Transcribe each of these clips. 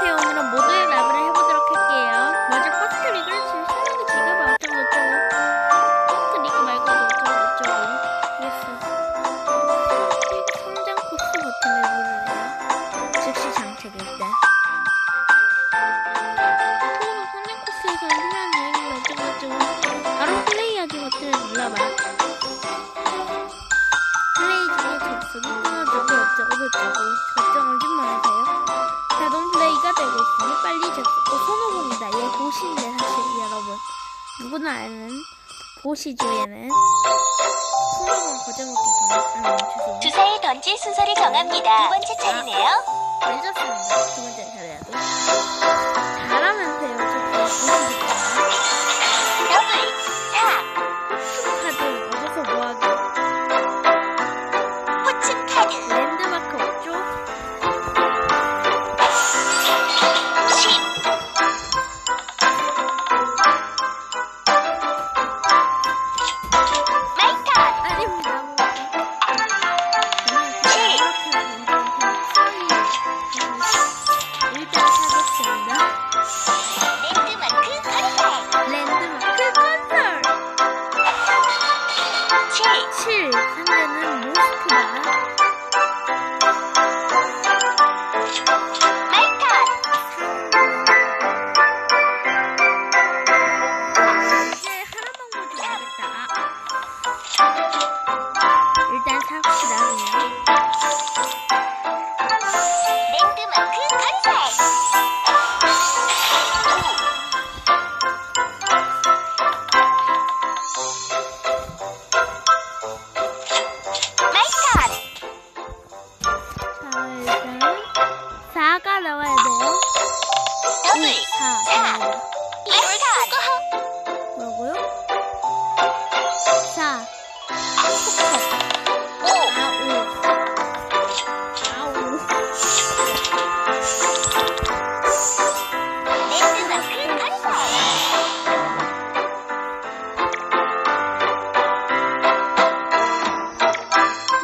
안녕하세요. 오늘은 모두의 맵을 해보도록 할게요. 먼저 퍼스트 리그를 지금 사람이 지금 어쩌고저쩌고 퍼스트 리그 말고도 어쩌고저쩌고 예스. 성장 코스 버튼을 누르래요. 즉시 장착일 때. 통으로 성장 코스에서 필요한 내용을 어쩌고저쩌고 바로 플레이하기 버튼을 눌러봐요. 플레이 중에 접속이 끊어지고 어쩌고저쩌고 걱정을 좀 마세요. 자동 플레이가 되고 있으니 빨리 접속. 손오공이다. 얘 보시인데 사실 여러분 누구나 아는 보시죠. 얘는 손오공 거저먹기 죄송해요. 주사위 던질 순서를 정합니다. 두 번째 차례네요. 늦었습니다. 두 번째 차례라도 잘하면 돼요. 저 보시니까 더블 4 카드 어디서 뭐하게 포춘 카드 랜드마크 없죠? 10 마이턴 아닙니다. 7 일단 사겠습니다. 랜드마크 건설 랜드마크 컨설 7 7 상대는 모스크바 마이턴 이제 하나만 보여줘야겠다. 일단 삽시다 그냥. 랜드마크 건설 5 마이턴 자 일단 4가 나와야 돼요. 더블 4 4 마이턴 뭐라고요? 4 5 아우 랜드마크 건설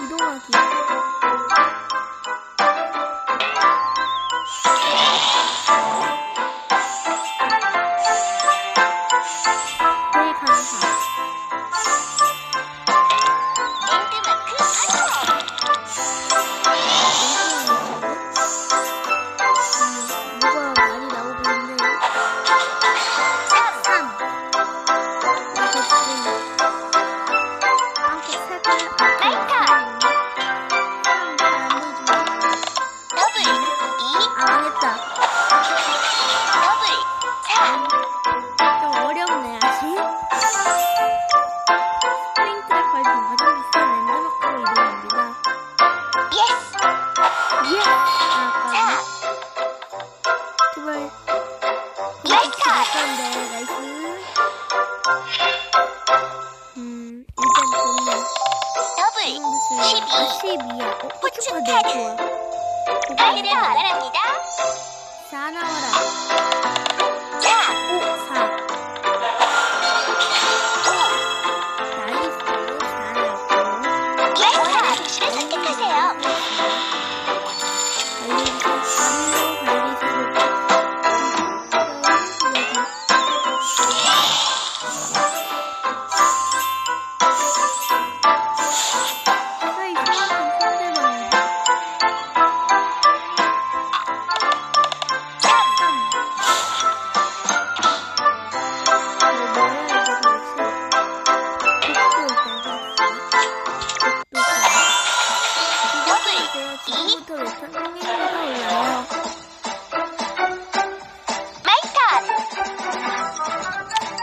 이동하기 네 감사. 랜드마크 건설 뭐가 많이 나오고 있는데 3 3 이렇게 지금 빵꾸 색깔 마이턴 더블 2 아 망했다. 더블 4 좀 어렵네 아직. 스프링 트랙 발동 가장 비싼 랜드마크로 이동합니다. 예스 예! 아 4 아까 두발 마이턴 아까운데 나이스. 일단 좋네. 더블 12 12야. 포춘 좋아. 카드 카드를 전환합니다 4 나와라. 4 5 4 나이스. 4 나왔고. 예스 도시를 선택하세요 지금부터 웹툰 흥미가 올라요. 마이턴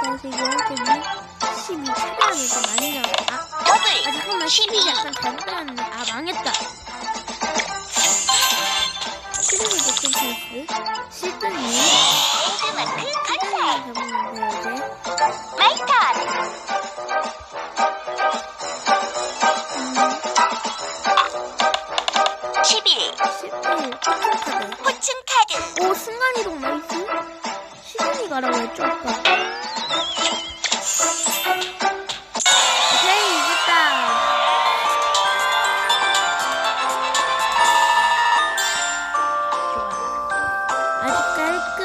그래서 여기 12차례하니까 많이 나왔다. 아 더블 잠깐만 12 약간 잘못 나왔네. 아 망했다. 12도 높은 찬스. 시드니 랜드마크 건설 잡으면 돼요 이제. 마이턴 11 11 포춘카드. 포춘 카드 오 순간이동 나이스. 시드니 가라고 했죠 아까. 오케이 이겼다. 좋아. 아직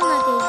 깔끔하게